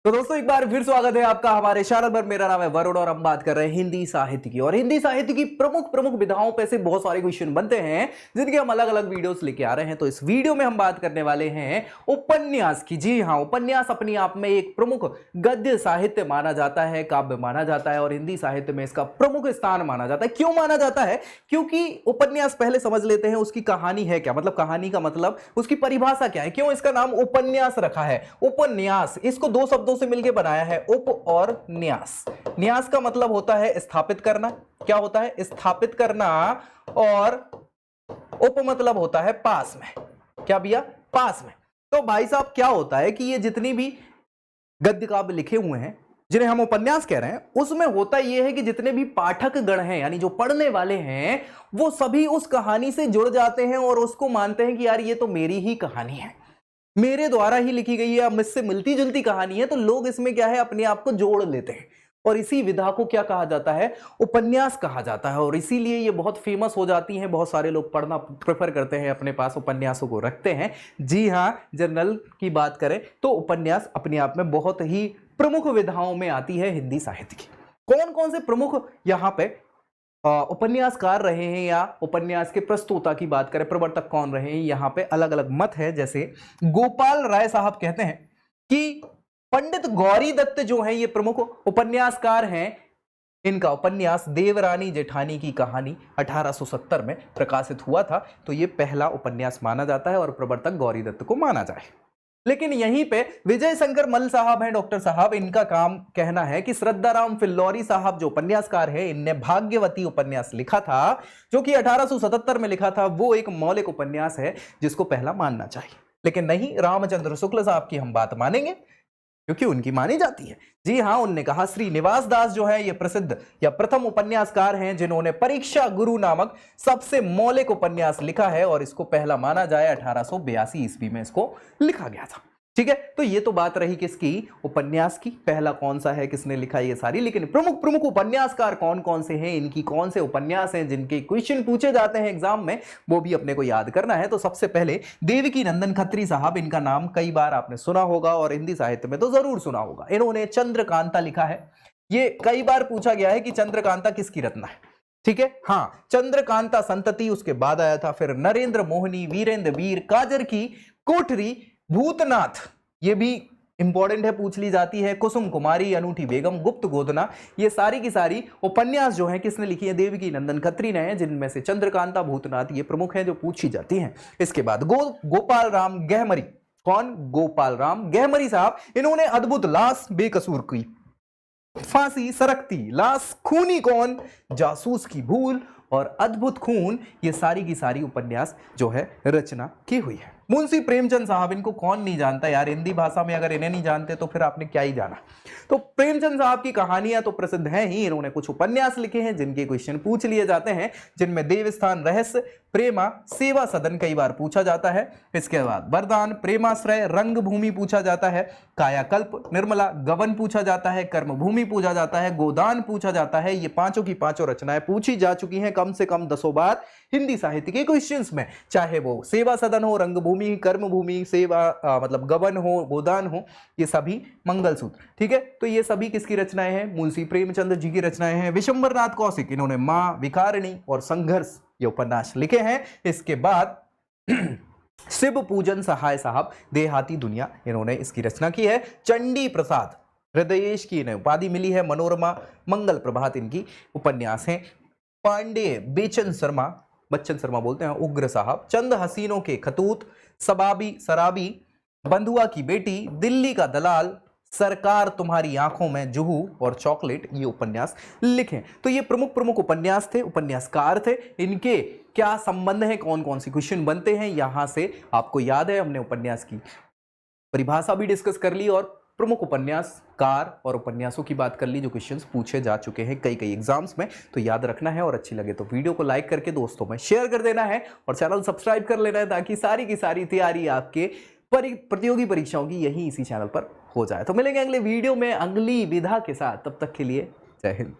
तो दोस्तों एक बार फिर स्वागत है आपका हमारे चैनल पर। मेरा नाम है वरुण और हम बात कर रहे हैं हिंदी साहित्य की। और हिंदी साहित्य की प्रमुख प्रमुख विधाओं पे से बहुत सारे क्वेश्चन बनते हैं जिनके हम अलग अलग वीडियोस लेके आ रहे हैं। तो इस वीडियो में हम बात करने वाले हैं उपन्यास की। जी हाँ, उपन्यास अपने आप में एक प्रमुख गद्य साहित्य माना जाता है, काव्य माना जाता है और हिंदी साहित्य में इसका प्रमुख स्थान माना जाता है। क्यों माना जाता है? क्योंकि उपन्यास पहले समझ लेते हैं उसकी कहानी है क्या, मतलब कहानी का मतलब उसकी परिभाषा क्या है, क्यों इसका नाम उपन्यास रखा है। उपन्यास इसको दो शब्दों से मिलकर बनाया है, उप और न्यास। न्यास का मतलब होता है स्थापित करना। क्या होता है? स्थापित करना। और उप मतलब होता है पास में। क्या भैया? पास में। तो भाई साहब क्या होता है कि ये जितनी भी गद्य काव्य लिखे हुए हैं जिन्हें हम उपन्यास कह रहे हैं, उसमें होता यह है कि जितने भी पाठक गण हैं यानी जो पढ़ने वाले हैं वो सभी उस कहानी से जुड़ जाते हैं और उसको मानते हैं कि यार ये तो मेरी ही कहानी है, मेरे द्वारा ही लिखी गई है, अब मुझसे मिलती जुलती कहानी है। तो लोग इसमें क्या है, अपने आप को जोड़ लेते हैं और इसी विधा को क्या कहा जाता है? उपन्यास कहा जाता है। और इसीलिए ये बहुत फेमस हो जाती हैं, बहुत सारे लोग पढ़ना प्रेफर करते हैं, अपने पास उपन्यासों को रखते हैं। जी हाँ, जनरल की बात करें तो उपन्यास अपने आप में बहुत ही प्रमुख विधाओं में आती है हिंदी साहित्य की। कौन कौन से प्रमुख यहां पे उपन्यासकार रहे हैं या उपन्यास के प्रस्तोता की बात करें, प्रवर्तक कौन रहे हैं, यहां पे अलग अलग मत है। जैसे गोपाल राय साहब कहते हैं कि पंडित गौरी दत्त जो है ये प्रमुख उपन्यासकार हैं। इनका उपन्यास देवरानी जेठानी की कहानी 1870 में प्रकाशित हुआ था, तो ये पहला उपन्यास माना जाता है और प्रवर्तक गौरी दत्त को माना जाए। लेकिन यहीं पे विजय शंकर मल साहब हैं, डॉक्टर साहब, इनका काम कहना है कि श्रद्धाराम फिल्लौरी साहब जो उपन्यासकार हैं, इनने भाग्यवती उपन्यास लिखा था जो कि 1877 में लिखा था। वो एक मौलिक उपन्यास है जिसको पहला मानना चाहिए। लेकिन नहीं, रामचंद्र शुक्ल साहब की हम बात मानेंगे क्योंकि उनकी मानी जाती है। जी हां, उनने कहा श्रीनिवास दास जो है ये प्रसिद्ध या प्रथम उपन्यासकार हैं जिन्होंने परीक्षा गुरु नामक सबसे मौलिक उपन्यास लिखा है और इसको पहला माना जाए 1882 ईस्वी में इसको लिखा गया था। ठीक है, तो ये तो बात रही किसकी? उपन्यास की। पहला कौन सा है, किसने लिखा, ये सारी। लेकिन प्रमुख प्रमुख उपन्यासकार कौन कौन से हैं, इनकी कौन से उपन्यास हैं जिनके क्वेश्चन पूछे जाते हैं एग्जाम में, वो भी अपने को याद करना है। तो सबसे पहले देवकी नंदन खत्री साहब, इनका नाम कई बार आपने सुना होगा और हिंदी साहित्य में तो जरूर सुना होगा। इन्होंने चंद्रकांता लिखा है। ये कई बार पूछा गया है कि चंद्रकांता किसकी रचना है। ठीक है, हाँ, चंद्रकांता संतति उसके बाद आया था। फिर नरेंद्र मोहनी, वीरेंद्र वीर, काजर की कोठरी, भूतनाथ, ये भी इंपॉर्टेंट है, पूछ ली जाती है। कुसुम कुमारी, अनूठी बेगम, गुप्त गोदना, ये सारी की सारी उपन्यास जो है किसने लिखी है? देवकी नंदन खत्री ने, जिनमें से चंद्रकांता, भूतनाथ ये प्रमुख हैं जो पूछी जाती हैं। इसके बाद गोपाल राम गहमरी। कौन? गोपाल राम गहमरी साहब। इन्होंने अद्भुत लाश बेकसूर की, फांसी सरकती लाश, खूनी कौन, जासूस की भूल और अद्भुत खून, ये सारी की सारी उपन्यास जो है रचना की हुई है। मुंशी प्रेमचंद साहब, इनको कौन नहीं जानता यार, हिंदी भाषा में अगर इन्हें नहीं जानते तो फिर आपने क्या ही जाना। तो प्रेमचंद साहब की कहानियां तो प्रसिद्ध हैं ही। इन्होंने कुछ उपन्यास लिखे हैं जिनके क्वेश्चन पूछ लिए जाते हैं, जिनमें देवस्थान रहस्य, प्रेमा, सेवा सदन कई बार पूछा जाता है। इसके बाद वरदान, प्रेमाश्रय, रंगभूमि पूछा जाता है, कायाकल्प, निर्मला, गबन पूछा जाता है, कर्मभूमि पूछा जाता है, गोदान पूछा जाता है। ये पांचों की पांचों रचनाएं पूछी जा चुकी हैं कम से कम 10 बार हिंदी साहित्य के क्वेश्चंस में, चाहे वो सेवा सदन हो, रंगभूमि, कर्मभूमि, सेवा मतलब गबन हो, गोदान हो, ये सभी मंगलसूत्र। ठीक है, तो ये सभी किसकी रचनाएं हैं? मुंशी प्रेमचंद जी की रचनाएं हैं। विशंबर नाथ कौशिक, इन्होंने मां, विकारिणी और संघर्ष ये उपन्यास लिखे हैं। इसके बाद शिव पूजन सहाय साहब, देहाती दुनिया, इन्होंने इसकी रचना की है। चंडी प्रसाद हृदयेश की इन्हें उपाधि मिली है। मनोरमा, मंगल प्रभात इनकी उपन्यास हैं। पांडे बच्चन शर्मा बोलते हैं, उग्र साहब, चंद हसीनों के खतूत, शराबी, बंधुआ की बेटी, दिल्ली का दलाल, सरकार तुम्हारी आंखों में, जुहू और चॉकलेट, ये उपन्यास लिखे। तो ये प्रमुख प्रमुख उपन्यास थे, उपन्यासकार थे। इनके क्या संबंध है, कौन कौन से क्वेश्चन बनते हैं, यहां से आपको याद है हमने उपन्यास की परिभाषा भी डिस्कस कर ली और प्रमुख उपन्यासकार और उपन्यासों की बात कर ली जो क्वेश्चंस पूछे जा चुके हैं कई कई एग्जाम्स में। तो याद रखना है और अच्छी लगे तो वीडियो को लाइक करके दोस्तों में शेयर कर देना है और चैनल सब्सक्राइब कर लेना है ताकि सारी की सारी तैयारी आपके प्रतियोगी परीक्षाओं की यही इसी चैनल पर हो जाए। तो मिलेंगे अगले वीडियो में अगली विधा के साथ, तब तक के लिए जय हिंद।